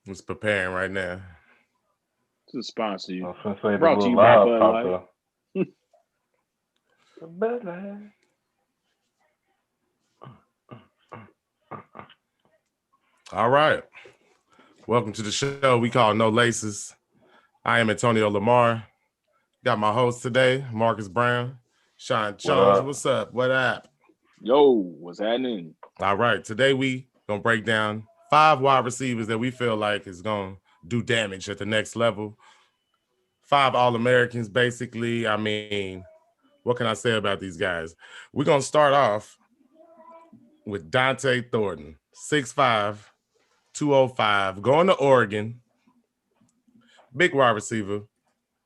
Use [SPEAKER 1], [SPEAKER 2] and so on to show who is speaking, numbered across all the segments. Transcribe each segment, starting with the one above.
[SPEAKER 1] It's preparing right now.
[SPEAKER 2] To sponsor
[SPEAKER 3] I
[SPEAKER 2] you.
[SPEAKER 3] was gonna say the
[SPEAKER 2] Brought to
[SPEAKER 3] little
[SPEAKER 2] you by
[SPEAKER 3] loud
[SPEAKER 2] Bud
[SPEAKER 3] popped
[SPEAKER 2] Light.
[SPEAKER 3] up. The Bud Light.
[SPEAKER 1] All right. Welcome to the show we call No Laces. I am Antonio Lamar. Got my host today, Marquise Brown. Sean
[SPEAKER 3] What
[SPEAKER 1] Jones,
[SPEAKER 3] up?
[SPEAKER 1] what's up? What up?
[SPEAKER 2] Yo, what's happening?
[SPEAKER 1] All right. Today we gonna break down 5 wide receivers that we feel like is gonna do damage at the next level. 5 All-Americans, basically. I mean, what can I say about these guys? We're gonna start off with Dante Thornton, 6'5", 205, going to Oregon. Big wide receiver.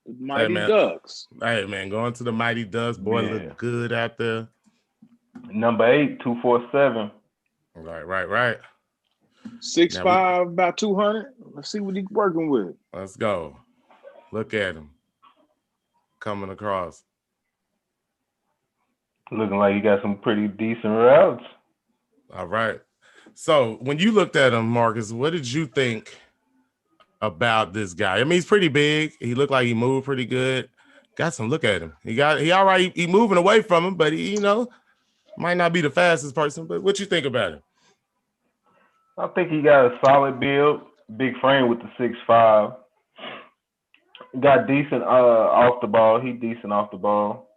[SPEAKER 1] Hey
[SPEAKER 2] Mighty
[SPEAKER 1] man,
[SPEAKER 2] Ducks.
[SPEAKER 1] going to the Mighty Ducks. Boy,
[SPEAKER 3] Yeah.
[SPEAKER 1] look good out there.
[SPEAKER 3] Number 8, 247.
[SPEAKER 1] Right.
[SPEAKER 2] Six
[SPEAKER 1] Now we
[SPEAKER 2] five, about 200. Let's see what he's working with.
[SPEAKER 1] let's go. Look at him coming across.
[SPEAKER 3] Looking like you got some pretty decent routes.
[SPEAKER 1] All right. So when you looked at him, Marcus, what did you think about this guy? I mean, he's pretty big. He looked like he moved pretty good. Got some look at him. He all right. He moving away from him, but he, might not be the fastest person. But what you think about him?
[SPEAKER 3] I think he got a solid build, big frame with the 6'5". Got decent off the ball. He decent off the ball.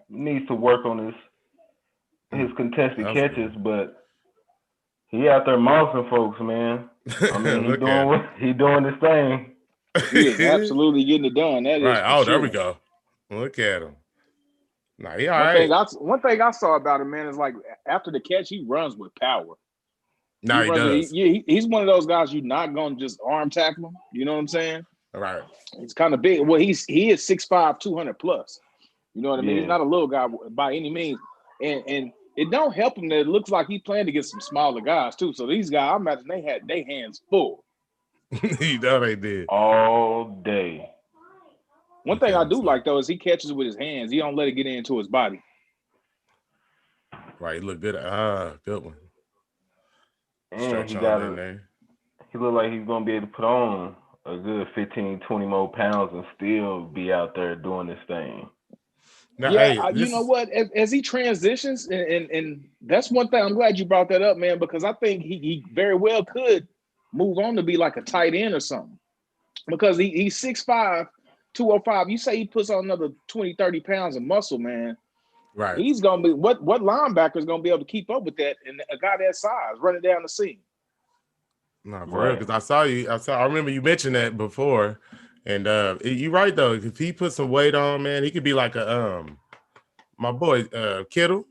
[SPEAKER 3] Needs to work on his contested
[SPEAKER 1] That's
[SPEAKER 3] catches,
[SPEAKER 1] good.
[SPEAKER 3] but he out there mousing folks, man. I mean,
[SPEAKER 1] Look at him.
[SPEAKER 3] he doing his thing.
[SPEAKER 2] He is absolutely getting it done. That is
[SPEAKER 1] Right.
[SPEAKER 2] for
[SPEAKER 1] Oh, there we
[SPEAKER 2] sure.
[SPEAKER 1] go. Look at him. Nah, he all
[SPEAKER 2] One thing
[SPEAKER 1] right.
[SPEAKER 2] I one thing I saw about him, man, is like after the catch, he runs with power. He
[SPEAKER 1] Now he
[SPEAKER 2] runs.
[SPEAKER 1] does.
[SPEAKER 2] He's one of those guys you're not gonna just arm tackle him. You know what I'm saying?
[SPEAKER 1] All right.
[SPEAKER 2] He's kind of big. Well, he is 6'5", 200 plus. You know what I mean? He's
[SPEAKER 3] Yeah.
[SPEAKER 2] not a little guy by any means, and it don't help him that it looks like he playing against some smaller guys too. So these guys, I imagine they had their hands full.
[SPEAKER 1] You know they did.
[SPEAKER 3] All day.
[SPEAKER 2] One
[SPEAKER 1] Look
[SPEAKER 2] thing
[SPEAKER 1] at
[SPEAKER 2] I
[SPEAKER 1] him.
[SPEAKER 2] do
[SPEAKER 1] So.
[SPEAKER 2] like though is he catches with his hands. He don't let it get into his body.
[SPEAKER 1] Right. Look good. Good one.
[SPEAKER 3] And
[SPEAKER 1] Stretch
[SPEAKER 3] he
[SPEAKER 1] on
[SPEAKER 3] got
[SPEAKER 1] in
[SPEAKER 3] a
[SPEAKER 1] there.
[SPEAKER 3] he look like he's gonna be able to put on a good 15, 20 more pounds and still be out there doing this thing.
[SPEAKER 1] Now,
[SPEAKER 2] Yeah,
[SPEAKER 1] hey,
[SPEAKER 2] you
[SPEAKER 1] this
[SPEAKER 2] know
[SPEAKER 1] is
[SPEAKER 2] what? As he transitions, and that's one thing. I'm glad you brought that up, man, because I think he very well could move on to be like a tight end or something. Because he's 6'5", 205. You say he puts on another 20, 30 pounds of muscle, man.
[SPEAKER 1] right.
[SPEAKER 2] He's gonna be what linebacker is gonna be able to keep up with that and a guy that size running down the seam.
[SPEAKER 1] No, for real.
[SPEAKER 3] Right.
[SPEAKER 1] Because I remember you mentioned that before. And you're right though. If he put some weight on, man, he could be like a my boy Kittle.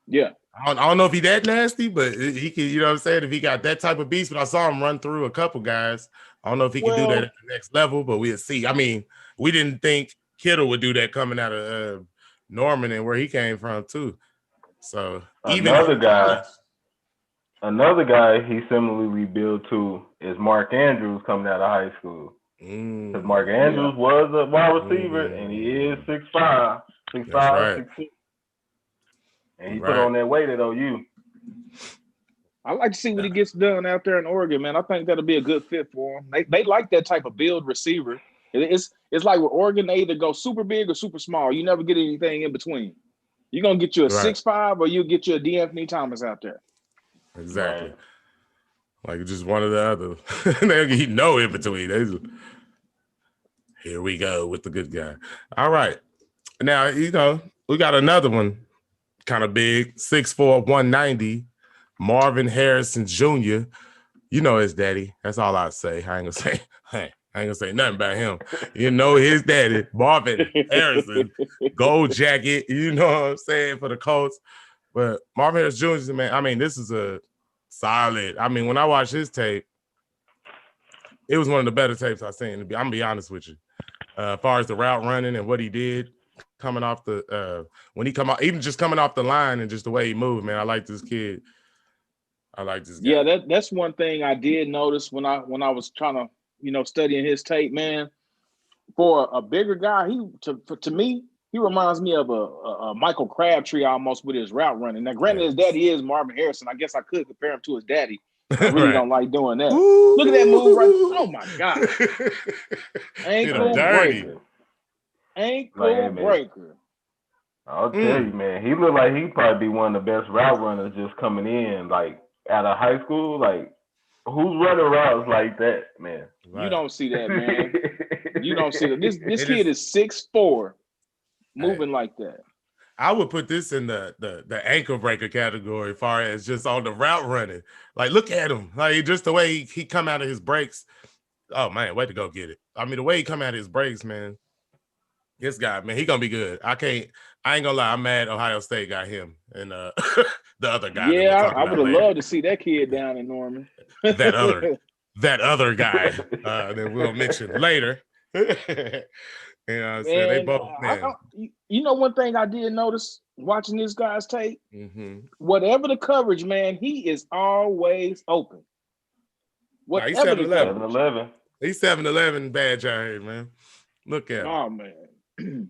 [SPEAKER 2] Yeah.
[SPEAKER 1] I don't know if he that nasty, but he could, you know what I'm saying? If he got that type of beast, but I saw him run through a couple guys. I don't know if he could do that
[SPEAKER 2] Well,
[SPEAKER 1] at the next level, but we'll see. I mean, we didn't think Kittle would do that coming out of Norman and where he came from too. So even
[SPEAKER 3] Another guy, another guy he similarly built to is Mark Andrews coming out of high school. Because Mark
[SPEAKER 2] yeah.
[SPEAKER 3] Andrews was a wide receiver and he is
[SPEAKER 1] mm,
[SPEAKER 3] 6'5",
[SPEAKER 1] that's
[SPEAKER 3] 6'5",
[SPEAKER 1] right.
[SPEAKER 3] 6'6", and he put
[SPEAKER 1] Right.
[SPEAKER 3] on that weight at OU.
[SPEAKER 2] I like to see what he gets done out there in Oregon, man. I think that'll be a good fit for him. They like that type of build receiver. It's like with Oregon, they either go super big or super small. You never get anything in between. You're gonna get you a
[SPEAKER 1] Right.
[SPEAKER 2] 6'5", or you'll get you a D'Anthony Thomas out there.
[SPEAKER 1] Exactly.
[SPEAKER 3] Right.
[SPEAKER 1] Like just one or the other. They no in between. Here we go with the good guy. All right. Now, we got another one kind of big, 6'4", 190, Marvin Harrison Jr. You know his daddy. That's all I say. I ain't gonna say, hey, I ain't gonna say nothing about him. You know his daddy, Marvin Harrison, gold jacket, you know what I'm saying, for the Colts. But Marvin Harrison Jr., man, I mean, this is a solid. I mean, when I watched his tape, it was one of the better tapes I've seen. I'm gonna be honest with you. As far as the route running and what he did coming off the when he come out, even just coming off the line and just the way he moved, man. I like this kid. I like this
[SPEAKER 2] Yeah,
[SPEAKER 1] guy.
[SPEAKER 2] that's one thing I did notice when I was trying to studying his tape, man. For a bigger guy, to me he reminds me of a Michael Crabtree almost with his route running. Now, granted, his
[SPEAKER 1] Yes.
[SPEAKER 2] daddy is Marvin Harrison. I guess I could compare him to his daddy, I really don't like doing that. Ooh. Look at that move right. Oh my God. Ankle breaker. Ankle breaker.
[SPEAKER 3] I'll tell you, man, he looked like he'd probably be one of the best route runners just coming in, like out of high school. Like, who's running routes like that, man?
[SPEAKER 2] Right. You don't see that, man. You don't see that. This kid is 6'4", moving like that.
[SPEAKER 1] I would put this in the ankle breaker category as far as just on the route running. Like, look at him. Like, just the way he come out of his breaks. Oh, man, way to go get it. I mean, the way he come out of his breaks, man. This guy, man, he gonna be good. I ain't gonna lie, I'm mad Ohio State got him and the other guy.
[SPEAKER 2] Yeah, I would have loved to see that kid down in Norman.
[SPEAKER 1] that other guy that we'll mention later. You know what I'm saying? They both, man.
[SPEAKER 2] You know, one thing I did notice watching this guy's tape, whatever the coverage, man, he is always open.
[SPEAKER 1] Whatever he's 7'11". He's 7'11" badge out here, man. Look at him.
[SPEAKER 2] Oh, man.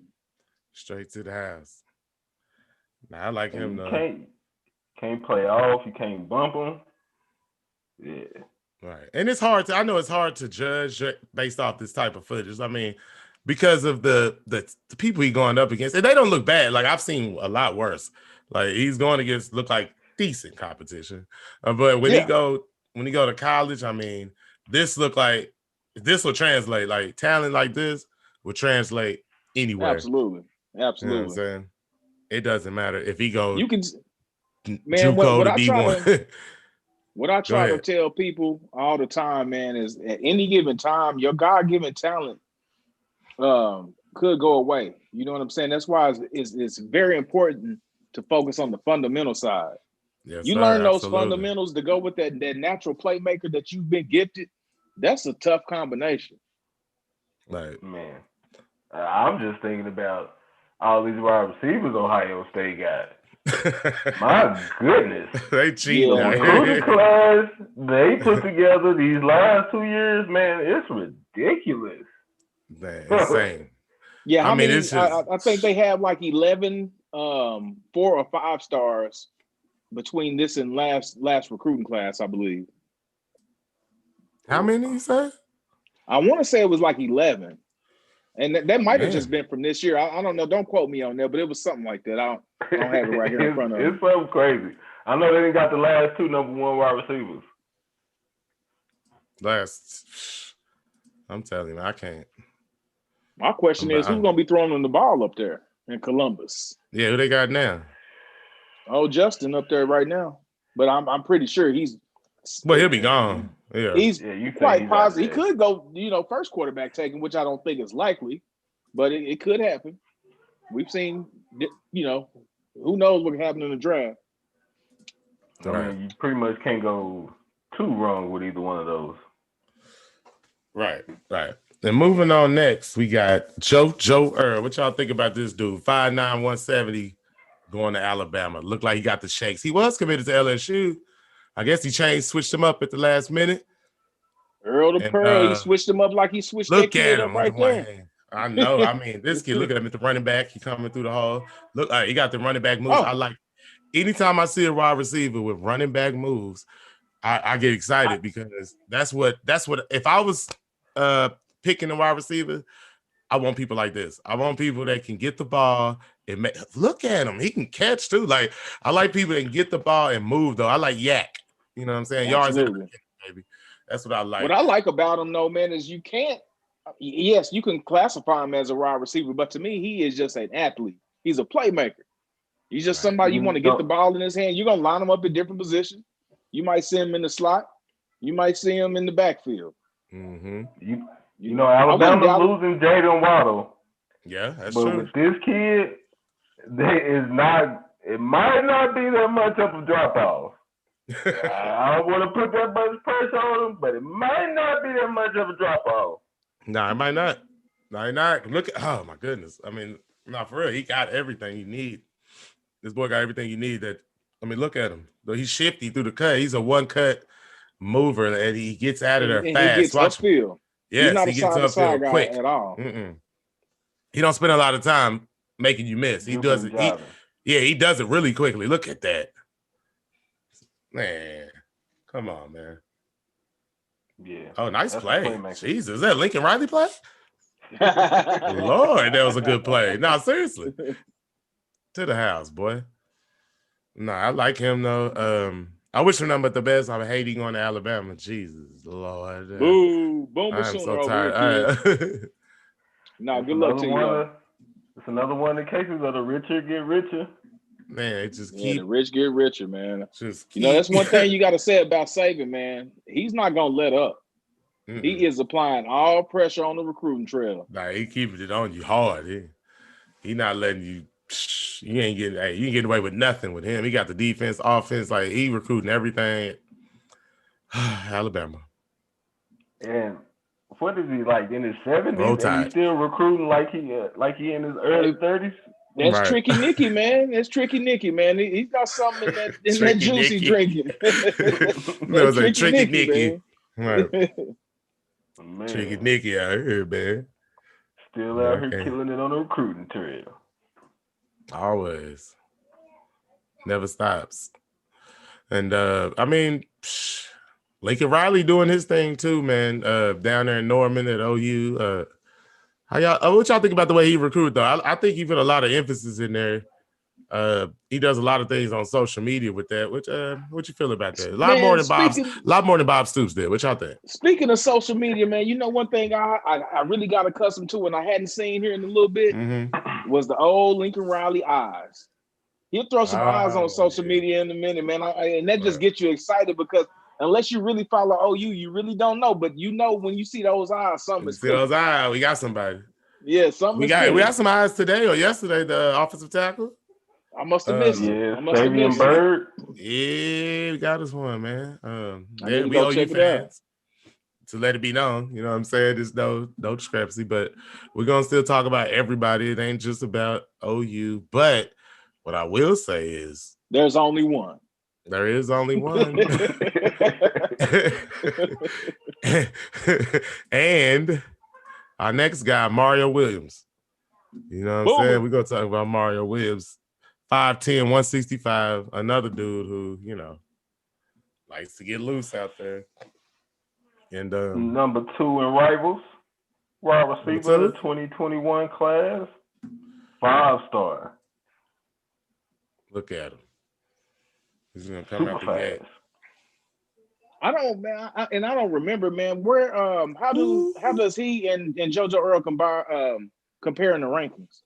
[SPEAKER 1] Straight to the house. Now, I like him, though.
[SPEAKER 3] Can't play off. You can't bump him. Yeah.
[SPEAKER 1] Right. And it's hard I know it's hard to judge based off this type of footage. I mean, because of the people he's going up against, and they don't look bad. Like, I've seen a lot worse. Like, he's going against look like decent competition. But when he go to college, I mean, this will translate. Like, talent like this will translate anywhere.
[SPEAKER 2] Absolutely.
[SPEAKER 1] You know what I'm saying? It doesn't matter if he goes.
[SPEAKER 2] You can, man. What I try what I try to tell people all the time, man, is at any given time, your God-given talent could go away. You know what I'm saying? That's why it's very important to focus on the fundamental side.
[SPEAKER 1] Yes,
[SPEAKER 2] you learn those fundamentals to go with that natural playmaker that you've been gifted. That's a tough combination.
[SPEAKER 1] Like,
[SPEAKER 3] man, I'm just thinking about all these wide receivers Ohio State got. My goodness.
[SPEAKER 1] They cheat.
[SPEAKER 3] The class they put together these last 2 years, man, it's ridiculous.
[SPEAKER 1] Man, insane.
[SPEAKER 2] Yeah, I mean, it's just... I think they have like 11 4 or 5 stars between this and last recruiting class, I believe.
[SPEAKER 1] How many you said?
[SPEAKER 2] I want to say it was like 11. And that might have just been from this year. I don't know. Don't quote me on that, but it was something like that. I don't have it right here in front of me.
[SPEAKER 3] It's something crazy. I know they didn't got the last 2 number 1 wide receivers.
[SPEAKER 1] I'm telling you, I can't.
[SPEAKER 2] My question is, who's going to be throwing the ball up there in Columbus?
[SPEAKER 1] Yeah, who they got now?
[SPEAKER 2] Oh, Justin up there right now. But I'm pretty sure he's.
[SPEAKER 1] Well, he'll be gone. Yeah,
[SPEAKER 2] he's quite positive. He could go, first quarterback taken, which I don't think is likely, but it could happen. We've seen, who knows what can happen in the draft.
[SPEAKER 3] I mean, you pretty much can't go too wrong with either one of those.
[SPEAKER 1] Right. And moving on next, we got Joe Earl. What y'all think about this dude? 5'9", 170, going to Alabama. Looked like he got the shakes. He was committed to LSU. I guess he switched him up at the last minute.
[SPEAKER 2] Earl the Pearl, he switched him up like he switched that kid up right there.
[SPEAKER 1] I know. I mean, this kid, look at him at the running back. He coming through the hall. Look, he got the running back moves. I like. Anytime I see a wide receiver with running back moves, I get excited because that's what. If I was picking a wide receiver, I want people like this. I want people that can get the ball and look at him. He can catch too. Like, I like people that can get the ball and move though. I like yak. You know what I'm saying? Yards in the baby. That's what I like.
[SPEAKER 2] What I like about him though, man, is you can classify him as a wide receiver, but to me, he is just an athlete. He's a playmaker. He's just somebody you want to get the ball in his hand. You're gonna line him up in different positions. You might see him in the slot. You might see him in the backfield.
[SPEAKER 1] Mm-hmm.
[SPEAKER 3] You know, Alabama's losing Jaden Waddle.
[SPEAKER 1] Yeah, that's
[SPEAKER 3] true. But with this kid, it might not be that much of a drop off. I don't want to put that much pressure on him, but it might not be that much of a drop off.
[SPEAKER 1] No, it might not. Look at, oh my goodness. I mean, for real, he got everything you need. This boy got everything you need. Look at him. Though he's shifty through the cut. He's a one-cut mover, and he gets out of there fast.
[SPEAKER 2] He gets upfield.
[SPEAKER 1] Yes,
[SPEAKER 2] he gets upfield quick at all.
[SPEAKER 1] He don't spend a lot of time making you miss. He does it. He does it really quickly. Look at that. Man, Come on, man.
[SPEAKER 3] Yeah.
[SPEAKER 1] Oh, nice
[SPEAKER 3] That's
[SPEAKER 1] play. Jesus, is that Lincoln Riley play? Lord, that was a good play. No, seriously. To the house, boy. No, I like him though. I wish him nothing but the best. I'm hating on Alabama. Jesus, Lord.
[SPEAKER 2] Boo, Boomer
[SPEAKER 1] I'm
[SPEAKER 2] Sooner
[SPEAKER 1] so
[SPEAKER 2] over
[SPEAKER 1] tired.
[SPEAKER 2] here, kid. No, good luck to you.
[SPEAKER 3] It's another one of the cases of the richer get richer.
[SPEAKER 1] Man, it just
[SPEAKER 2] the rich get richer, man.
[SPEAKER 1] Just
[SPEAKER 2] you know, that's one thing you got to say about Saban, man. He's not gonna let up. He is applying all pressure on the recruiting trail.
[SPEAKER 1] Nah, he keeping it on you hard. He not letting you. You ain't getting away with nothing with him. He got the defense, offense, like he recruiting everything. Alabama.
[SPEAKER 3] And what is he like in his 70s?
[SPEAKER 1] Roll
[SPEAKER 3] And
[SPEAKER 1] Tide.
[SPEAKER 3] he's still recruiting like he in his early 30s.
[SPEAKER 2] That's
[SPEAKER 1] right.
[SPEAKER 2] Tricky Nicky, man. That's Tricky Nicky, man. He's got something in that juice he's drinking.
[SPEAKER 1] That was like Tricky Nicky,
[SPEAKER 2] man.
[SPEAKER 1] Right.
[SPEAKER 3] Man.
[SPEAKER 1] Tricky Nicky out here, man.
[SPEAKER 3] Still out here killing it on the recruiting trail.
[SPEAKER 1] Always. Never stops. And I mean, Lincoln Riley doing his thing too, man. Down there in Norman at OU. What y'all think about the way he recruited though? I think he put a lot of emphasis in there. He does a lot of things on social media with that. What you feel about that? A lot more than Bob Stoops did. What y'all think?
[SPEAKER 2] Speaking of social media, man, you know one thing I really got accustomed to and I hadn't seen here in a little bit was the old Lincoln Riley eyes. He'll throw some eyes on social media in a minute, man. And that just gets you excited because unless you really follow OU, you really don't know. But you know when you see those eyes, something is cooking.
[SPEAKER 1] Those eyes, we got somebody.
[SPEAKER 2] Yeah, something.
[SPEAKER 1] We got some eyes today or yesterday. The offensive tackle.
[SPEAKER 2] I must have missed it.
[SPEAKER 3] Yeah, Savion Bird.
[SPEAKER 1] Yeah, we got us one, man.
[SPEAKER 2] We OU fans.
[SPEAKER 1] To let it be known, you know what I'm saying? There's no discrepancy, but we're gonna still talk about everybody. It ain't just about OU, but what I will say is
[SPEAKER 2] there's only one.
[SPEAKER 1] There is only one. And our next guy, Mario Williams. You know what I'm saying? We're going to talk about Mario Williams. 5'10", 165. Another dude who, likes to get loose out there. And
[SPEAKER 3] number 2 in Rivals. Wide receiver of the 2021 class. 5-star.
[SPEAKER 1] Look at him. He's gonna come out the gate.
[SPEAKER 2] I don't remember, man. Where how does he and JoJo Earl compare in the rankings?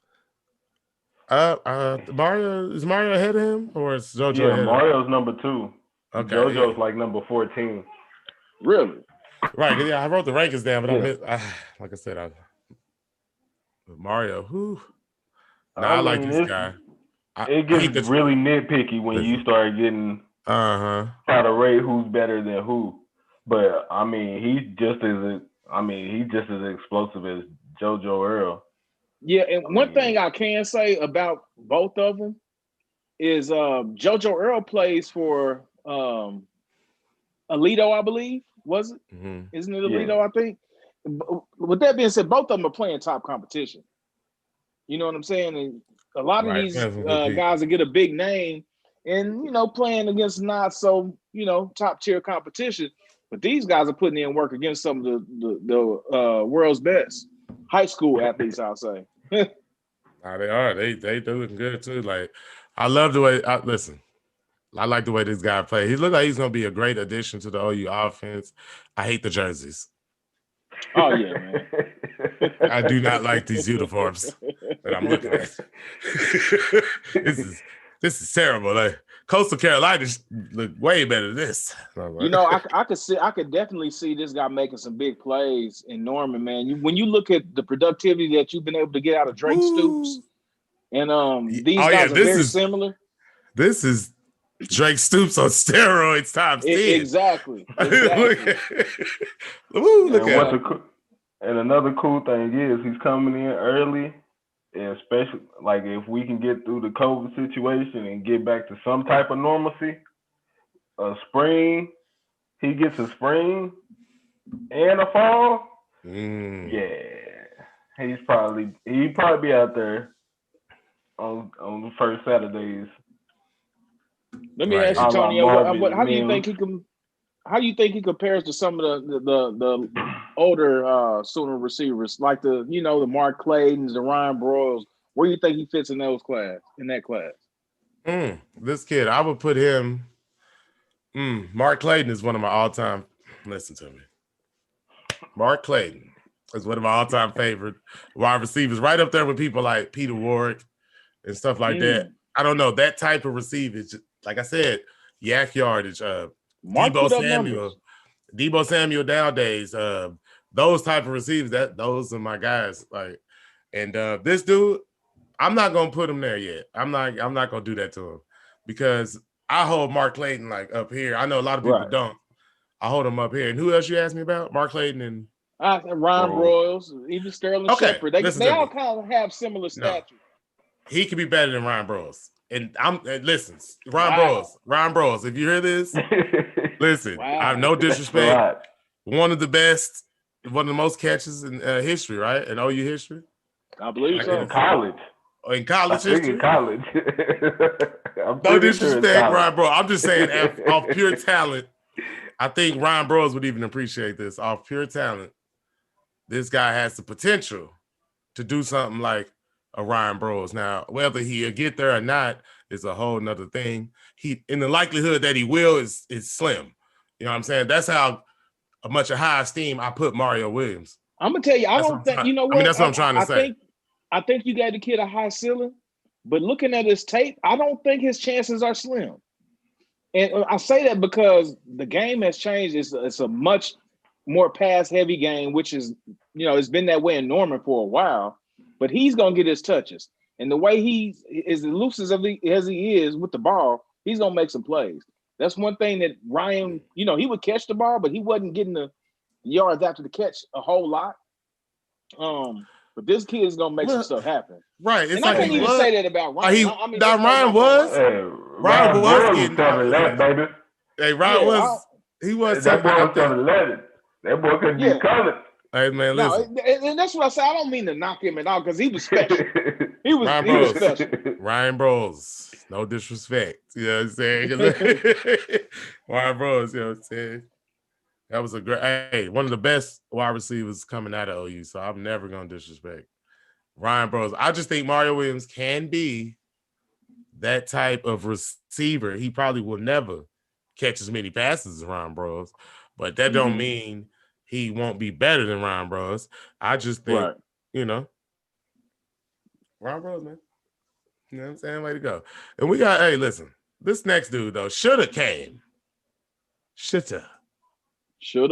[SPEAKER 1] Mario is Mario ahead of him or is JoJo ahead?
[SPEAKER 3] Yeah, Mario's number 2.
[SPEAKER 1] Okay,
[SPEAKER 3] JoJo's like number 14.
[SPEAKER 2] Really?
[SPEAKER 1] Right. Yeah, I wrote the rankings down, but like I said, Mario. Who? I like this guy.
[SPEAKER 3] It gets really nitpicky when you start getting try to rate who's better than who. But I mean, he's just as explosive as JoJo Earl.
[SPEAKER 2] Yeah, and one thing I can say about both of them is JoJo Earl plays for Alito, I believe. Was it? Mm-hmm. Isn't it Alito? Yeah. I think. With that being said, both of them are playing top competition. You know what I'm saying? And a lot of these guys that get a big name and, playing against not so, top tier competition. But these guys are putting in work against some of the world's best high school athletes, I'll say.
[SPEAKER 1] They are. They doing good too. Like, I love the way. I like the way this guy plays. He looks like he's going to be a great addition to the OU offense. I hate the jerseys.
[SPEAKER 2] Oh, yeah, man.
[SPEAKER 1] I do not like these uniforms that I'm looking at. This is terrible. Like, Coastal Carolina look way better than this.
[SPEAKER 2] I could definitely see this guy making some big plays in Norman, man. When you look at the productivity that you've been able to get out of Drake Stoops, and these guys are very similar.
[SPEAKER 1] This is Drake Stoops on steroids times 10.
[SPEAKER 2] Exactly.
[SPEAKER 1] Look at him.
[SPEAKER 3] And another cool thing is he's coming in early, and especially like if we can get through the COVID situation and get back to some type of normalcy, spring, he gets a spring and a fall. Yeah, he'd probably be out there on the first Saturdays.
[SPEAKER 2] Let me ask you, Tony, how do you think he can? how do you think he compares to some of the older Sooner receivers, like the Mark Claytons, the Ryan Broyles? Where do you think he fits in that class?
[SPEAKER 1] This kid, I would put him. Mark Clayton is one of my all-time. Listen to me. Mark Clayton is one of my all-time favorite wide receivers, right up there with people like Peter Warrick and stuff like that. I don't know, that type of receiver, like I said, yak yardage,
[SPEAKER 2] Mark
[SPEAKER 1] Debo
[SPEAKER 2] put up
[SPEAKER 1] Samuel,
[SPEAKER 2] numbers.
[SPEAKER 1] Debo Samuel nowadays, those type of receivers, those are my guys. Like, and this dude, I'm not gonna put him there yet. I'm not gonna do that to him because I hold Mark Clayton like up here. I know a lot of people don't. I hold him up here. And who else you asked me about? Mark Clayton and
[SPEAKER 2] Ryan Broyles, even Sterling Shepard. They all kind of have similar stature.
[SPEAKER 1] No. He could be better than Ryan Broyles. And listen, Ryan Broyles, if you hear this, listen, I have no disrespect. One of the best, one of the most catches in history, right? In OU history.
[SPEAKER 2] I believe so.
[SPEAKER 3] In college.
[SPEAKER 1] In college history?
[SPEAKER 3] In college.
[SPEAKER 1] No disrespect, Ryan Broyles. I'm just saying, off pure talent, I think Ryan Broyles would even appreciate this. Off pure talent, this guy has the potential to do something like a Ryan Broyles. Now, whether he'll get there or not is a whole nother thing. In the likelihood that he will is slim. You know what I'm saying? That's how much a high esteem I put Mario Williams.
[SPEAKER 2] I'm gonna tell you, I don't think, you know what?
[SPEAKER 1] I mean, that's what I'm trying to say.
[SPEAKER 2] I think you got the kid a high ceiling, but looking at his tape, I don't think his chances are slim. And I say that because the game has changed. It's a much more pass-heavy game, which is, it's been that way in Norman for a while. But he's gonna get his touches, and the way he is elusive as he is with the ball, he's gonna make some plays. That's one thing that Ryan, he would catch the ball, but he wasn't getting the yards after the catch a whole lot. But this kid is gonna make some stuff happen.
[SPEAKER 1] Right.
[SPEAKER 2] And I can't even say that about Ryan.
[SPEAKER 1] Ryan was. Ryan was getting
[SPEAKER 3] 7-11, baby.
[SPEAKER 1] Hey, Ryan was. He was.
[SPEAKER 3] That boy was 7-11. That boy couldn't be colored.
[SPEAKER 1] Hey man, listen.
[SPEAKER 2] And that's what I say. I don't mean to knock him at all because he was special. He was special.
[SPEAKER 1] Ryan Broyles. No disrespect. You know what I'm saying? Ryan Broyles, you know what I'm saying? That was one of the best wide receivers coming out of OU. So I'm never gonna disrespect Ryan Broyles. I just think Mario Williams can be that type of receiver. He probably will never catch as many passes as Ryan Broyles, but that don't mean he won't be better than Ryan Broyles. I just think, Ryan Broyles, man. You know what I'm saying? Way to go. And we got, listen, this next dude, though, shoulda came. Shoulda,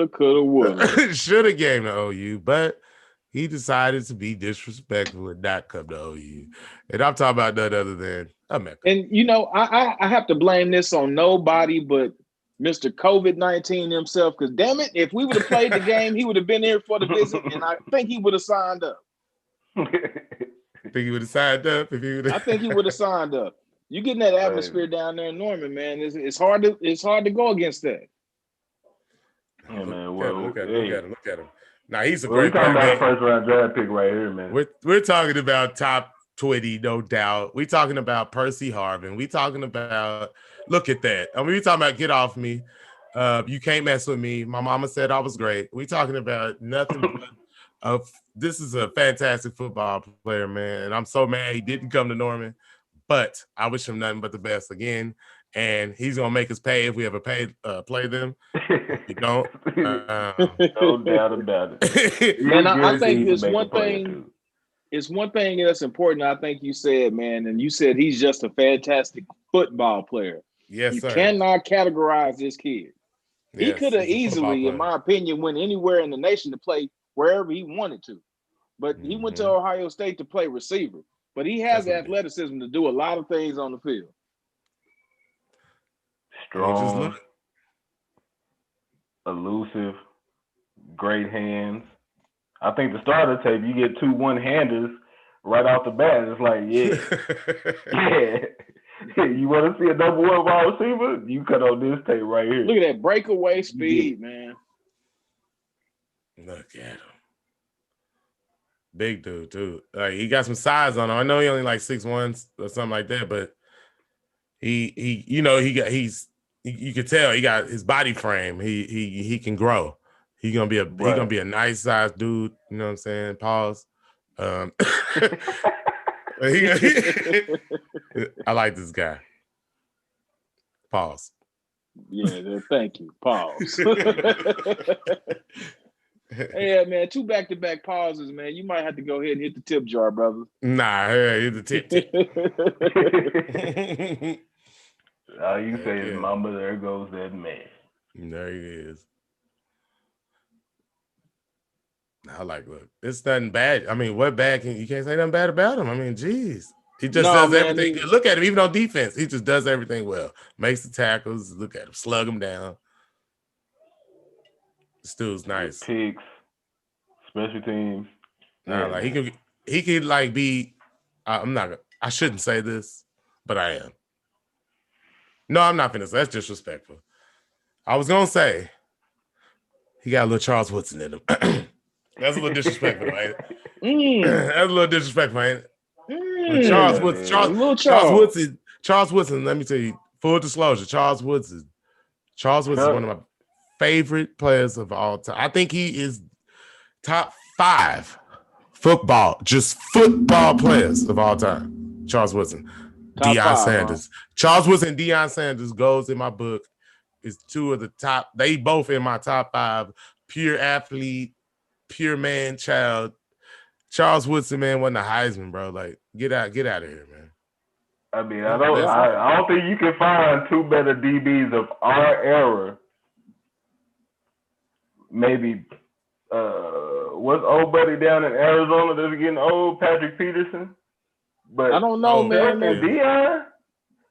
[SPEAKER 1] coulda, woulda. Shoulda came to OU, but he decided to be disrespectful and not come to OU. And I'm talking about none other than Emeka.
[SPEAKER 2] And, I have to blame this on nobody but Mr. COVID-19 himself, because damn it, if we would have played the game, he would have been here for the visit, and I think he would have signed up.
[SPEAKER 1] Think he would have signed up if he would.
[SPEAKER 2] I think he would have signed up. You getting that atmosphere down there in Norman, man. It's hard to go against that.
[SPEAKER 3] Yeah, man.
[SPEAKER 1] Look at him. Now he's a great
[SPEAKER 3] player. We're talking about a first-round draft pick right here, man.
[SPEAKER 1] We're talking about top 20, no doubt. We're talking about Percy Harvin. We're talking about look at that. I mean, we're talking about get off me. You can't mess with me. My mama said I was great. We're talking about nothing but this is a fantastic football player, man. And I'm so mad he didn't come to Norman, but I wish him nothing but the best again. And he's gonna make us pay if we ever play them. If you don't,
[SPEAKER 3] no doubt about it.
[SPEAKER 2] Man, I think it's one thing. It's one thing that's important. I think you said, man, and you said he's just a fantastic football player.
[SPEAKER 1] Yes,
[SPEAKER 2] you
[SPEAKER 1] sir.
[SPEAKER 2] Cannot categorize this kid. He could have easily, in my opinion, went anywhere in the nation to play wherever he wanted to. But he went to Ohio State to play receiver. But he has the athleticism to do a lot of things on the field.
[SPEAKER 3] Strong, elusive, great hands. I think the starter tape, you get 2 one-handers right off the bat. It's like, you want to see a number 1 wide receiver? You cut on this tape right here.
[SPEAKER 2] Look at that breakaway speed, man.
[SPEAKER 1] Look at him. Big dude, too. Like, he got some size on him. I know he only like 6'1" or something like that, but he's you can tell he got his body frame. He can grow. He gonna be a nice sized dude. You know what I'm saying? Pause. I like this guy. Pause.
[SPEAKER 2] Yeah, thank you. Pause. Yeah, man, 2 back-to-back pauses, man. You might have to go ahead and hit the tip jar, brother.
[SPEAKER 1] Nah, hit the tip.
[SPEAKER 3] All you can say is, "Mama, there goes that man."
[SPEAKER 1] There he is. I like, look, it's nothing bad. I mean, what bad you can't say nothing bad about him. I mean, geez. He just does everything. Look at him, even on defense. He just does everything well. Makes the tackles. Look at him, slug him down. This dude's nice.
[SPEAKER 3] Picks, special teams.
[SPEAKER 1] Nah, like he could like be. I shouldn't say this, but I am. No, I'm not finna say. That's disrespectful. I was gonna say he got a little Charles Woodson in him. That's a little disrespectful, ain't it? That's a little disrespectful, ain't it? Charles Woodson. Let me tell you, full disclosure, Charles Woodson is one of my favorite players of all time. I think he is top 5 football players of all time. Charles Woodson, Deion Sanders. Charles Woodson and Deion Sanders goes in my book. Is 2 of the top. They both in my top 5. Pure athlete, pure man child. Charles Woodson, man, won the Heisman, bro. Like, get out of here, man.
[SPEAKER 3] I mean, I don't think you can find 2 better DBs of our era. Maybe what's old buddy down in Arizona that's getting old, Patrick Peterson. But
[SPEAKER 2] I don't know, man.
[SPEAKER 3] Deion.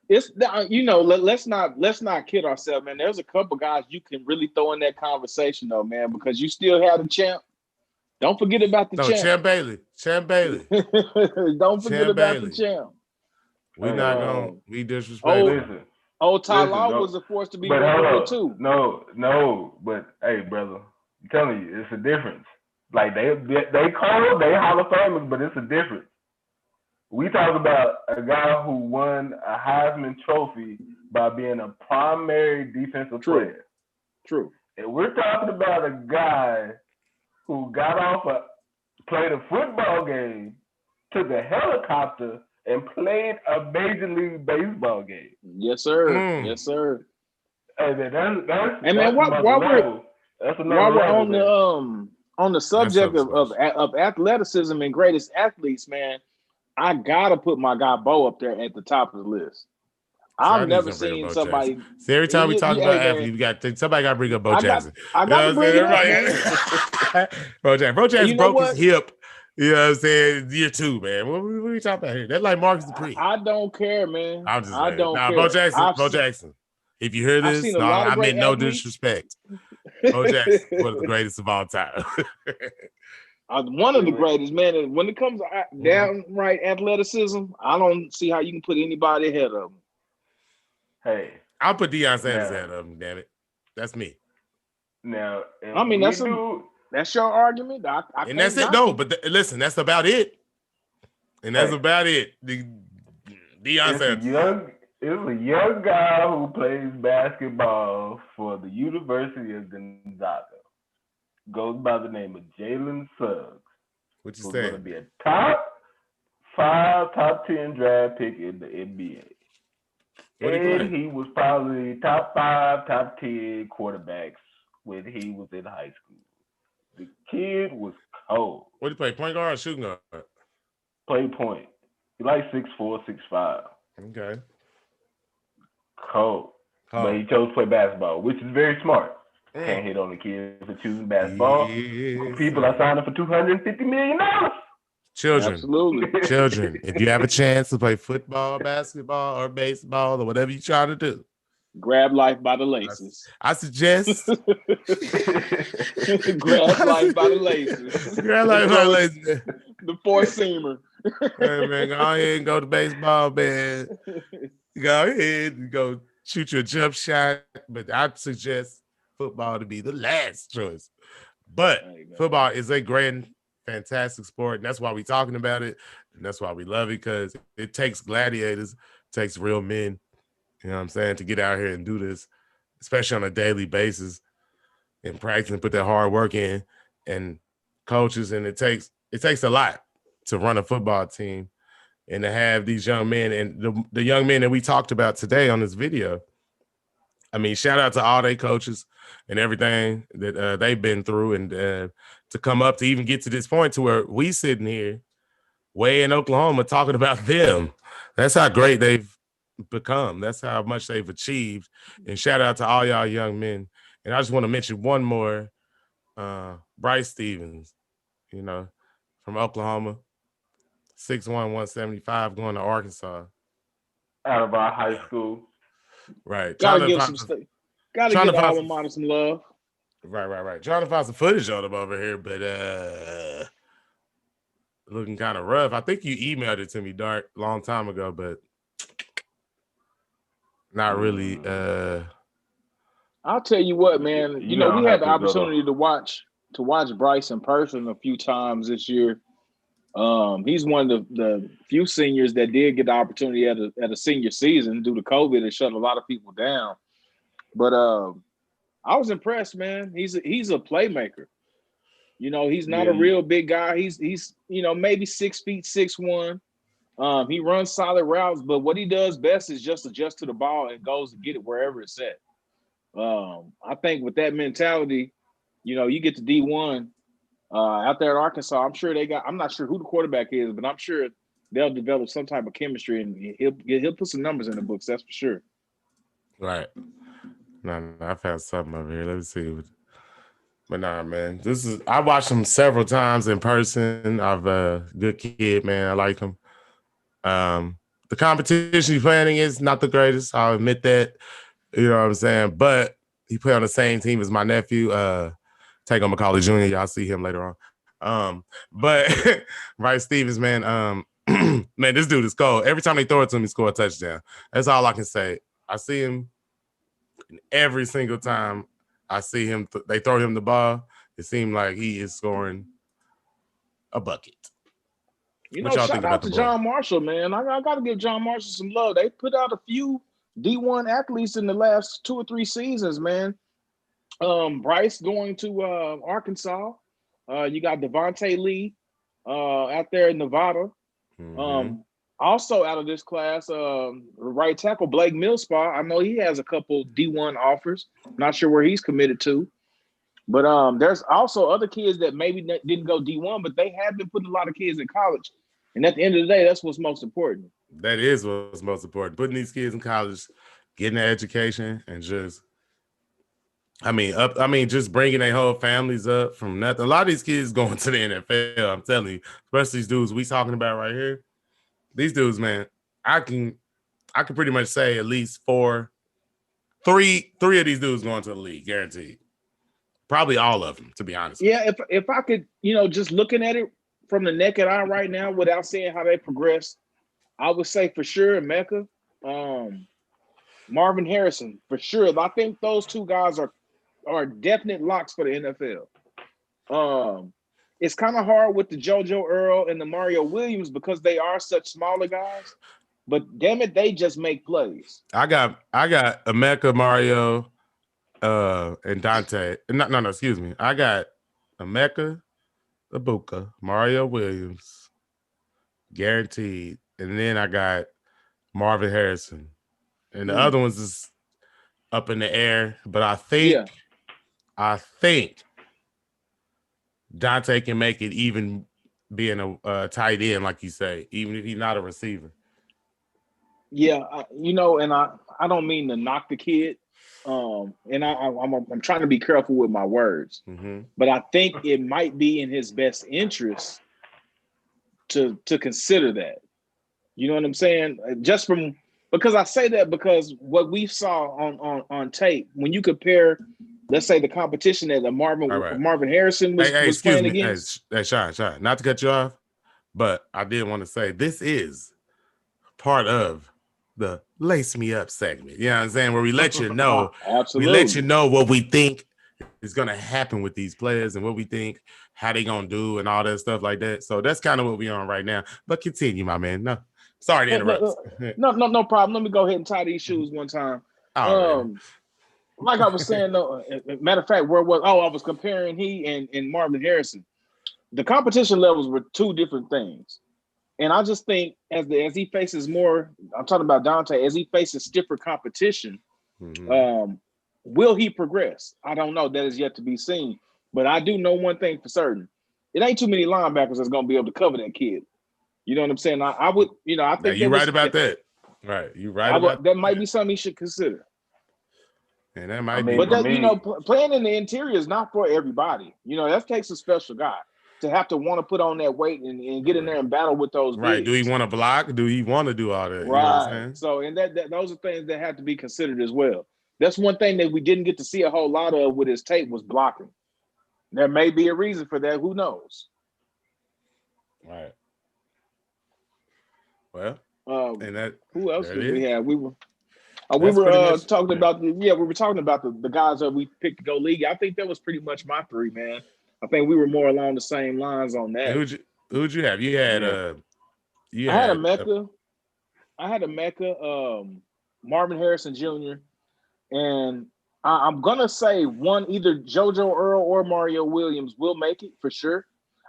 [SPEAKER 2] It's let's not kid ourselves, man. There's a couple guys you can really throw in that conversation, though, man, because you still have the champ. Don't forget about the champ.
[SPEAKER 1] Champ Bailey.
[SPEAKER 2] Don't forget about the champ.
[SPEAKER 1] We're not gonna be disrespectful.
[SPEAKER 2] Ty Law was a force to be reckoned with too.
[SPEAKER 3] No, but hey, brother, I'm telling you, it's a difference. Like they Hall of Famers, but it's a difference. We talk about a guy who won a Heisman Trophy by being a primary defensive player.
[SPEAKER 2] True.
[SPEAKER 3] And we're talking about a guy who played a football game, took a helicopter, and played a Major League Baseball game.
[SPEAKER 2] Yes, sir. Yes, sir.
[SPEAKER 3] Hey, man,
[SPEAKER 2] while we're on the subject of athleticism and greatest athletes, man, I gotta put my guy Bo up there at the top of the list. I've never seen somebody.
[SPEAKER 1] See, every time we talk about athletes, somebody got to bring up Bo Jackson.
[SPEAKER 2] I got to bring it up.
[SPEAKER 1] Bo Jackson broke his hip. You know what I'm saying? Year 2, man. What are we talking about here? That's like Marcus Dupree.
[SPEAKER 2] I don't care, man.
[SPEAKER 1] I'm just saying. Bo Jackson. If you hear this, I meant no disrespect. Bo Jackson, one of the greatest of all time.
[SPEAKER 2] One of the greatest, man. And when it comes to downright athleticism, I don't see how you can put anybody ahead of him.
[SPEAKER 3] Hey,
[SPEAKER 1] I'll put Deion Sanders ahead of him. Damn it, that's me.
[SPEAKER 3] Now,
[SPEAKER 2] that's your argument.
[SPEAKER 1] And that's it. No, but listen, that's about it. And that's about it. Deion Sanders.
[SPEAKER 3] It's a young guy who plays basketball for the University of Gonzaga. Goes by the name of Jalen Suggs.
[SPEAKER 1] What you
[SPEAKER 3] saying?
[SPEAKER 1] Going
[SPEAKER 3] to be a top 5, top 10 draft pick in the NBA. And he was probably top 5, top 10 quarterbacks when he was in high school. The kid was cold.
[SPEAKER 1] What did he play? Point guard or shooting guard?
[SPEAKER 3] Play point. He like 6'4", 6'5".
[SPEAKER 1] Okay.
[SPEAKER 3] Cold. But he chose to play basketball, which is very smart. Can't hit on the kids for choosing basketball. Yes. People are signing for $250 million.
[SPEAKER 1] Children.
[SPEAKER 2] Absolutely.
[SPEAKER 1] Children. If you have a chance to play football, basketball, or baseball, or whatever you're trying to do,
[SPEAKER 2] grab life by the laces.
[SPEAKER 1] I suggest
[SPEAKER 2] grab life by the laces.
[SPEAKER 1] Grab life by the laces.
[SPEAKER 2] The four-seamer.
[SPEAKER 1] Hey, man, go ahead and go to baseball, man. Go ahead and go shoot your jump shot. But I suggest football to be the last choice. But football is a great, fantastic sport. And that's why we're talking about it. And that's why we love it, because it takes gladiators, it takes real men, you know what I'm saying, to get out here and do this. especially on a daily basis in practice and put that hard work in, and coaches, and it takes a lot to run a football team and to have these young men and the young men that we talked about today on this video. I mean, shout out to all their coaches and everything that they've been through, and to come up to even get to this point to where we sitting here way in Oklahoma talking about them. That's how great they've become. That's how much they've achieved. And shout out to all y'all young men. And I just want to mention one more, Bryce Stevens, from Oklahoma, 6'1", 175, going to Arkansas.
[SPEAKER 3] Out of our high school.
[SPEAKER 1] Right.
[SPEAKER 2] Gotta give the alma mater some love.
[SPEAKER 1] Right. Trying to find some footage on him over here, but looking kind of rough. I think you emailed it to me, Dark, long time ago, but not really.
[SPEAKER 2] I'll tell you what, man. We had the opportunity to watch Bryce in person a few times this year. He's one of the few seniors that did get the opportunity at a senior season due to COVID. It shut a lot of people down. But I was impressed, man. He's a playmaker. He's not a real big guy. He's maybe 6 feet 6'1". He runs solid routes, but what he does best is just adjust to the ball and goes to get it wherever it's at. I think with that mentality, you get to D1 out there at Arkansas. I'm sure I'm not sure who the quarterback is, but I'm sure they'll develop some type of chemistry, and he'll put some numbers in the books. That's for sure.
[SPEAKER 1] Right. No, I found something over here. Let me see. But nah, man, I watched him several times in person. I've a good kid, man. I like him. The competition he's playing is not the greatest. I'll admit that. You know what I'm saying? But he played on the same team as my nephew, Taco McCauley Jr. Y'all see him later on. But Bryce Stevens, man, man, this dude is cold. Every time they throw it to him, he score a touchdown. That's all I can say. I see him every single time I see him. They throw him the ball. It seems like he is scoring a bucket.
[SPEAKER 2] Shout out to John Marshall, man. I got to give John Marshall some love. They put out a few D1 athletes in the last 2 or 3 seasons, man. Bryce going to Arkansas. You got Devontae Lee out there in Nevada. Mm-hmm. Also out of this class, right tackle Blake Milspa. I know he has a couple D1 offers. Not sure where he's committed to. But there's also other kids that maybe didn't go D1, but they have been putting a lot of kids in college. And at the end of the day, that's what's most important.
[SPEAKER 1] That is what's most important. Putting these kids in college, getting an education, and just, just bringing their whole families up from nothing. A lot of these kids going to the NFL, I'm telling you, especially these dudes we talking about right here. These dudes, man, I can pretty much say at least three of these dudes going to the league, guaranteed. Probably all of them, to be honest.
[SPEAKER 2] Yeah, if I could, just looking at it from the naked eye right now without seeing how they progress, I would say for sure Emeka, Marvin Harrison, for sure. I think those two guys are definite locks for the NFL. It's kind of hard with the JoJo Earl and the Mario Williams because they are such smaller guys. But damn it, they just make plays.
[SPEAKER 1] I got Emeka, Mario, and Dante. No, excuse me. I got Emeka Egbuka, Mario Williams, guaranteed. And then I got Marvin Harrison. And the other ones is up in the air. But I think Dante can make it even being a tight end, like you say, even if he's not a receiver.
[SPEAKER 2] Yeah, and I don't mean to knock the kid. And I'm trying to be careful with my words. Mm-hmm. But I think it might be in his best interest to consider that. You know what I'm saying? Because I say that because what we saw on tape, when you compare, let's say, the competition that Marvin Harrison was playing against.
[SPEAKER 1] Hey, Sean, not to cut you off, but I did want to say this is part of the Lace Me Up segment. You know what I'm saying? Where we let you know,
[SPEAKER 2] Absolutely.
[SPEAKER 1] We let you know what we think is going to happen with these players and what we think, how they going to do and all that stuff like that. So that's kind of what we're on right now. But continue, my man. No, sorry to interrupt.
[SPEAKER 2] No problem. Let me go ahead and tie these shoes one time. like I was saying, though, matter of fact, I was comparing he and Marvin Harrison. The competition levels were two different things. And I just think as he faces more, I'm talking about Dante, as he faces stiffer competition, will he progress? I don't know. That is yet to be seen. But I do know one thing for certain. It ain't too many linebackers that's going to be able to cover that kid. You know what I'm saying? I would, I think
[SPEAKER 1] you're right about that. Right. You're right about
[SPEAKER 2] that. Might be something he should consider.
[SPEAKER 1] And that might be.
[SPEAKER 2] But that, playing in the interior is not for everybody. That takes a special guy to have to want to put on that weight and get in there and battle with those
[SPEAKER 1] right.
[SPEAKER 2] bigs.
[SPEAKER 1] Do he want to block? Do he want to do all that?
[SPEAKER 2] Right.
[SPEAKER 1] You know what I'm saying?
[SPEAKER 2] So, and that those are things that have to be considered as well. That's one thing that we didn't get to see a whole lot of with his tape was blocking. There may be a reason for that. Who knows?
[SPEAKER 1] Right. Well, and that.
[SPEAKER 2] Who else did we
[SPEAKER 1] is.
[SPEAKER 2] have? We were talking about the guys that we picked to go league. I think that was pretty much my three, man. I think we were more along the same lines on that.
[SPEAKER 1] Who'd you have? You had
[SPEAKER 2] I had Emeka. I had Emeka, Marvin Harrison Jr. And I'm gonna say either JoJo Earl or Mario Williams will make it for sure.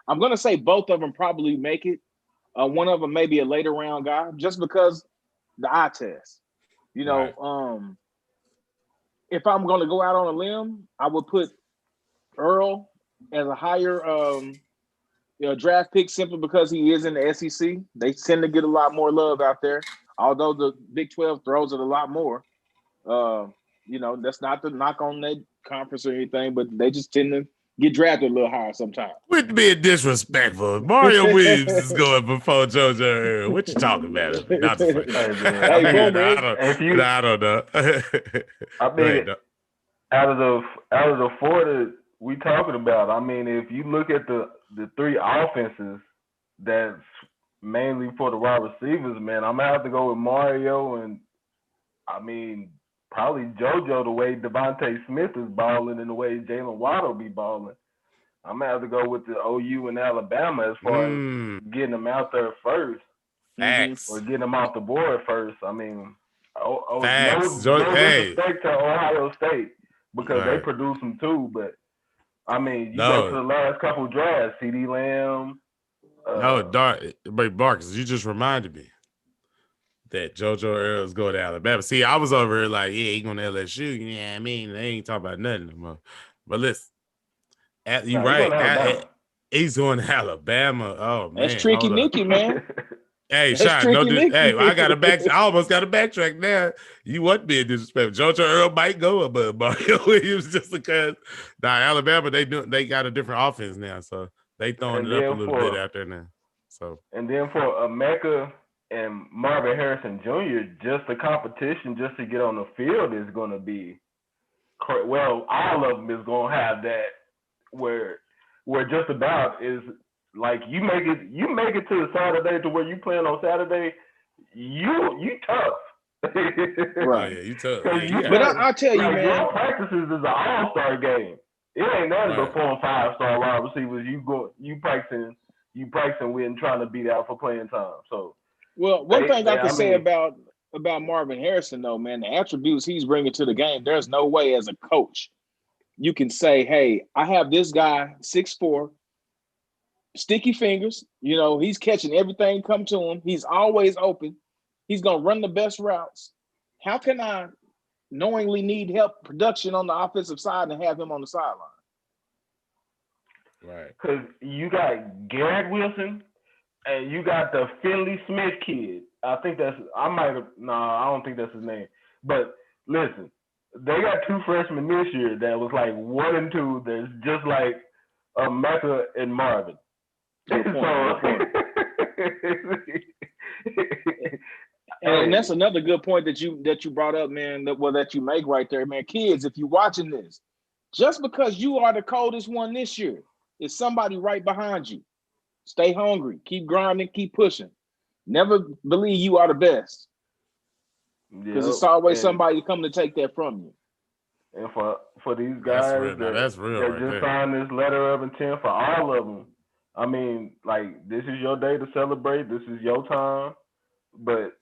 [SPEAKER 2] I'm gonna say both of them probably make it. One of them may be a later round guy, just because the eye test. Right. If I'm gonna go out on a limb, I would put Earl as a higher draft pick simply because he is in the SEC. They tend to get a lot more love out there, although the Big 12 throws it a lot more. That's not the knock on that conference or anything, but they just tend to get drafted a little higher sometimes.
[SPEAKER 1] Quit being disrespectful. Mario Williams is going before JoJo Earl. What you talking about? Not the I don't know.
[SPEAKER 3] I mean, out of the four that we talking about, I mean, if you look at the three offenses that's mainly for the wide receivers, man, I'm gonna have to go with Mario and I mean probably JoJo the way Devontae Smith is balling and the way Jalen Waddle be balling. I'm gonna have to go with the OU and Alabama as far as getting them out there first.
[SPEAKER 1] Facts.
[SPEAKER 3] Or getting them off the board first. I mean, no disrespect to Ohio State because they produce them too, but I mean, you go to the last couple drafts, CD Lamb.
[SPEAKER 1] Marcus, you just reminded me that JoJo Earl is going to Alabama. See, I was over here like, he going to LSU. Yeah, I mean, they ain't talking about nothing no more. But listen, you're right. He's going to Alabama. Oh, man.
[SPEAKER 2] That's tricky Nicky, man.
[SPEAKER 1] Hey, Sean, I almost got a backtrack now. You wasn't being disrespectful. JoJo Earl might go above Mario Williams just because Alabama, they got a different offense now. So they throwing it up a little bit out there now. So
[SPEAKER 3] and then for Emeka and Marvin Harrison Jr., just the competition just to get on the field is going to be all of them is going to have that where just about is like you make it to the Saturday to where you playing on Saturday, you tough.
[SPEAKER 2] Right.
[SPEAKER 1] Yeah, you tough.
[SPEAKER 2] But I'll tell you, man.
[SPEAKER 3] Your practices is an all-star game. It ain't nothing but 4 and 5-star wide receivers you practicing with and trying to beat out for playing time. So,
[SPEAKER 2] well, one thing I can say about Marvin Harrison, though, man, the attributes he's bringing to the game, there's no way as a coach you can say, hey, I have this guy, 6'4", sticky fingers. He's catching everything come to him. He's always open. He's going to run the best routes. How can I knowingly need help production on the offensive side and have him on the sideline?
[SPEAKER 1] Right.
[SPEAKER 3] Because you got Garrett Wilson and you got the Finley Smith kid. I don't think that's his name. But listen, they got 2 freshmen this year that was like 1 and 2 that's just like Emeka and Marvin.
[SPEAKER 2] And that's another good point that you brought up, man, that you make right there, man. Kids, if you're watching this, just because you are the coldest one this year, is somebody right behind you. Stay hungry, keep grinding, keep pushing. Never believe you are the best. Because it's always somebody coming to take that from you.
[SPEAKER 3] And for these guys that just signed this letter of intent, for all of them, I mean, like, this is your day to celebrate. This is your time. But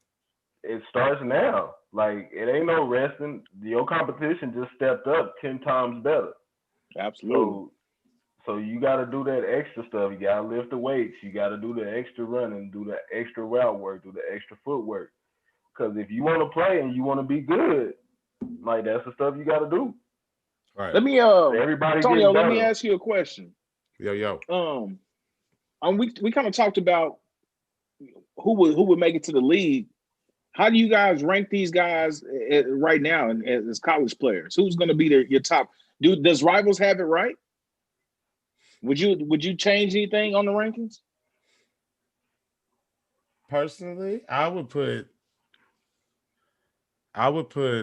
[SPEAKER 3] it starts now. Like, it ain't no resting. Your competition just stepped up 10 times better.
[SPEAKER 2] Absolutely.
[SPEAKER 3] So you got to do that extra stuff. You got to lift the weights. You got to do the extra running, do the extra route work, do the extra footwork. Because if you want to play and you want to be good, like, that's the stuff you got to do.
[SPEAKER 1] Right.
[SPEAKER 2] Let me
[SPEAKER 3] Everybody
[SPEAKER 2] Antonio, let me
[SPEAKER 3] better.
[SPEAKER 2] ask you a question.
[SPEAKER 1] Yo.
[SPEAKER 2] We kind of talked about who would make it to the league. How do you guys rank these guys right now as college players? Who's going to be your top? Does Rivals have it right? Would you change anything on the rankings?
[SPEAKER 1] Personally, I would put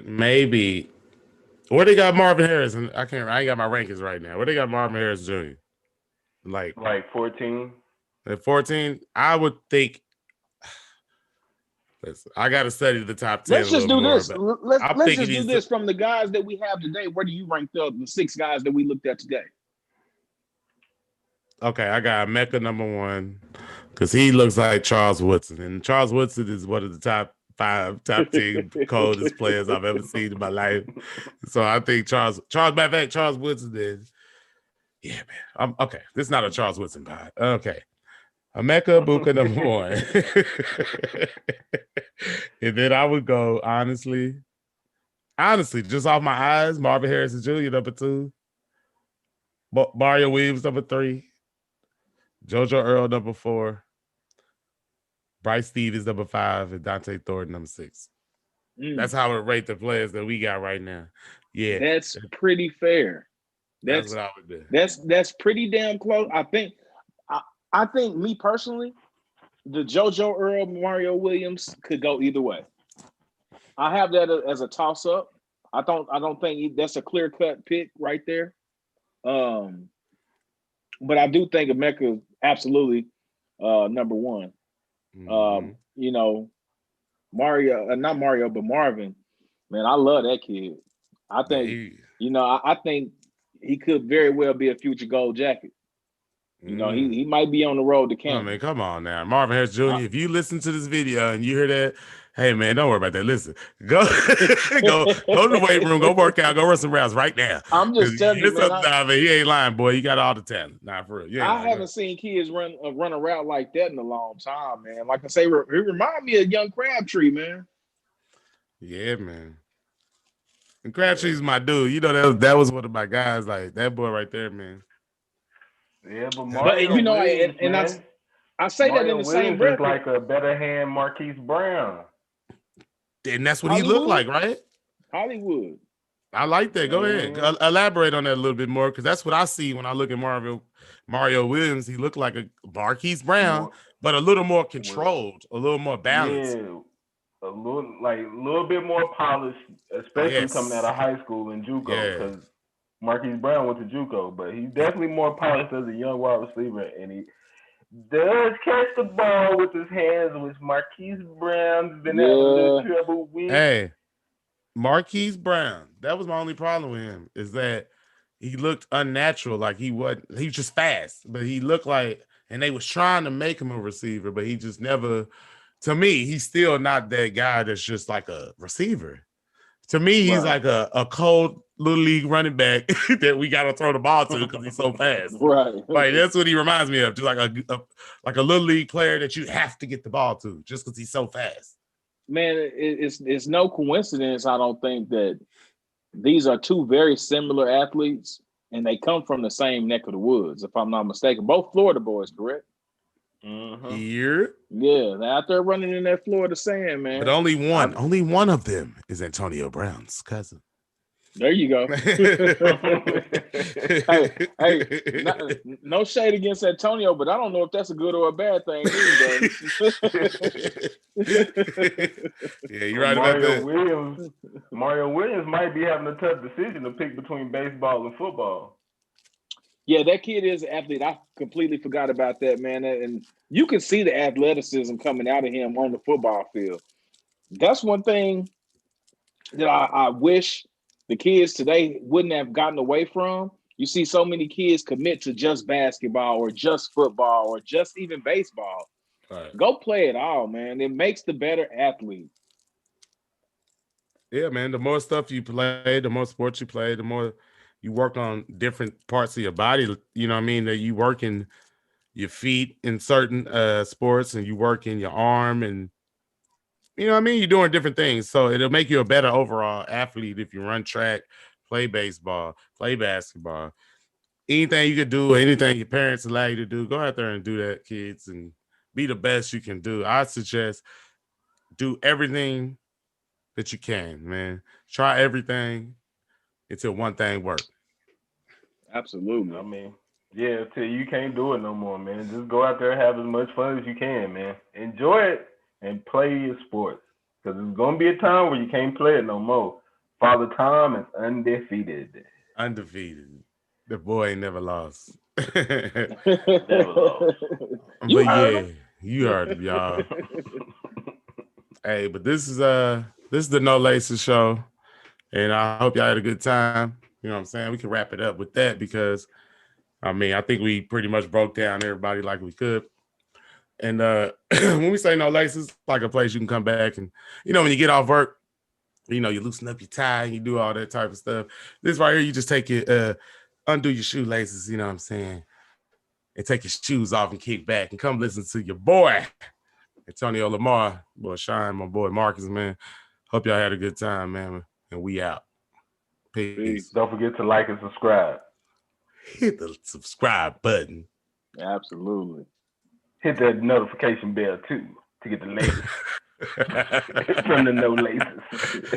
[SPEAKER 1] maybe where they got Marvin Harrison. I ain't got my rankings right now. Where they got Marvin Harrison Jr. Like
[SPEAKER 3] 14.
[SPEAKER 1] At 14, I would think. Listen, I got to study the top 10
[SPEAKER 2] Let's
[SPEAKER 1] a
[SPEAKER 2] just
[SPEAKER 1] little
[SPEAKER 2] do
[SPEAKER 1] more.
[SPEAKER 2] this. Let's just do this
[SPEAKER 1] to,
[SPEAKER 2] from the guys that we have today. Where do you rank the 6 guys that we looked at today?
[SPEAKER 1] Okay, I got Emeka number 1 because he looks like Charles Woodson, and Charles Woodson is one of the top 10 coldest players I've ever seen in my life. So I think Charles. Matter of fact, Charles Woodson is. Yeah, man. Okay, this is not a Charles Woodson pod. Okay. Emeka Egbuka number 1. And then I would go, honestly, just off my eyes, Marvin Harrison Jr. number 2. Mario Williams number 3. JoJo Earl number 4. Bryce Stevens number 5. And Dante Thornton number 6. That's how I would rate the players that we got right now. Yeah.
[SPEAKER 2] That's pretty fair.
[SPEAKER 1] That's what I would do.
[SPEAKER 2] That's pretty damn close. I think me personally, the JoJo Earl, Mario Williams could go either way. I have that as a toss up. I don't think that's a clear cut pick right there. But I do think Emeka absolutely number 1. You know, Mario, not Mario, but Marvin. Man, I love that kid. I think I think he could very well be a future Gold Jacket. You know, he might be on the road to camp.
[SPEAKER 1] Oh, man, come on now. Marvin Harrison Jr., if you listen to this video and you hear that, hey, man, don't worry about that. Listen, go to the weight room, go work out, go run some rounds right now.
[SPEAKER 2] I'm just telling you, man.
[SPEAKER 1] He ain't lying, boy. You got all the talent. Nah, for real.
[SPEAKER 2] I haven't seen kids run a route like that in a long time, man. Like I say, it reminds me of young Crabtree, man.
[SPEAKER 1] Yeah, man. And Crabtree's my dude. You know, that was one of my guys. Like, that boy right there, man.
[SPEAKER 3] Yeah, but Mario
[SPEAKER 2] you know,
[SPEAKER 3] Williams,
[SPEAKER 2] and
[SPEAKER 3] man,
[SPEAKER 2] I say
[SPEAKER 3] Mario
[SPEAKER 2] that in the same breath.
[SPEAKER 3] Is like a better hand Marquise Brown.
[SPEAKER 1] And that's what he looked like, right?
[SPEAKER 2] Hollywood.
[SPEAKER 1] I like that. Go ahead. Elaborate on that a little bit more, because that's what I see when I look at Mario Williams. He looked like a Marquise Brown, but a little more controlled, a little more balanced.
[SPEAKER 3] Yeah, a little bit more polished, especially coming out of high school in JUCO, because Marquise Brown went to JUCO, but he's definitely more polished as a young wide receiver, and he does catch the ball with his hands, which Marquise Brown's been having a little trouble with.
[SPEAKER 1] Hey, Marquise Brown, that was my only problem with him, is that he looked unnatural. Like he was just fast, but he looked like, and they was trying to make him a receiver, but he just never, to me, he's still not that guy that's just like a receiver. To me, he's like a cold little league running back that we got to throw the ball to because he's so fast.
[SPEAKER 2] Right.
[SPEAKER 1] That's what he reminds me of. Just like a little league player that you have to get the ball to just because he's so fast.
[SPEAKER 2] Man, it's no coincidence, I don't think, that these are two very similar athletes and they come from the same neck of the woods, if I'm not mistaken. Both Florida boys, correct?
[SPEAKER 1] Here.
[SPEAKER 2] Yeah, they're out there running in that Florida sand, man.
[SPEAKER 1] But only one of them is Antonio Brown's cousin.
[SPEAKER 2] There you go. hey, no shade against Antonio, but I don't know if that's a good or a bad thing either.
[SPEAKER 1] Yeah, you're right about
[SPEAKER 3] that. Mario Williams might be having a tough decision to pick between baseball and football.
[SPEAKER 2] Yeah, that kid is an athlete. I completely forgot about that, man. And you can see the athleticism coming out of him on the football field. That's one thing that I wish the kids today wouldn't have gotten away from. You see so many kids commit to just basketball or just football or just even baseball.
[SPEAKER 1] Right.
[SPEAKER 2] Go play it all, man. It makes the better athlete.
[SPEAKER 1] Yeah, man. The more stuff you play, the more sports you play, the more you work on different parts of your body. You know what I mean? That you work in your feet in certain sports, and you work in your arm, and you know what I mean? You're doing different things. So it'll make you a better overall athlete if you run track, play baseball, play basketball. Anything you could do, anything your parents allow you to do, go out there and do that, kids, and be the best you can do. I suggest do everything that you can, man. Try everything until one thing works.
[SPEAKER 2] Absolutely.
[SPEAKER 3] I mean, yeah, till you can't do it no more, man. Just go out there, have as much fun as you can, man. Enjoy it and play your sports. Because there's going to be a time where you can't play it no more. Father Time is undefeated.
[SPEAKER 1] Undefeated. The boy ain't never lost.
[SPEAKER 3] Never lost.
[SPEAKER 2] You
[SPEAKER 1] But
[SPEAKER 2] heard
[SPEAKER 1] yeah,
[SPEAKER 2] him.
[SPEAKER 1] you heard him, y'all. Hey, but this is the No Laces show, and I hope y'all had a good time. You know what I'm saying? We can wrap it up with that because I mean I think we pretty much broke down everybody like we could. And when we say no laces, like a place you can come back and you know when you get off work, you know you loosen up your tie and you do all that type of stuff. This right here, you just take your undo your shoelaces. You know what I'm saying? And take your shoes off and kick back and come listen to your boy Antonio Lamar, boy Shine, my boy Marcus, man. Hope y'all had a good time, man. And we out. Peace.
[SPEAKER 3] Don't forget to like and subscribe.
[SPEAKER 1] Hit the subscribe button.
[SPEAKER 2] Absolutely.
[SPEAKER 3] Hit that notification bell too to get the latest from the No Laces.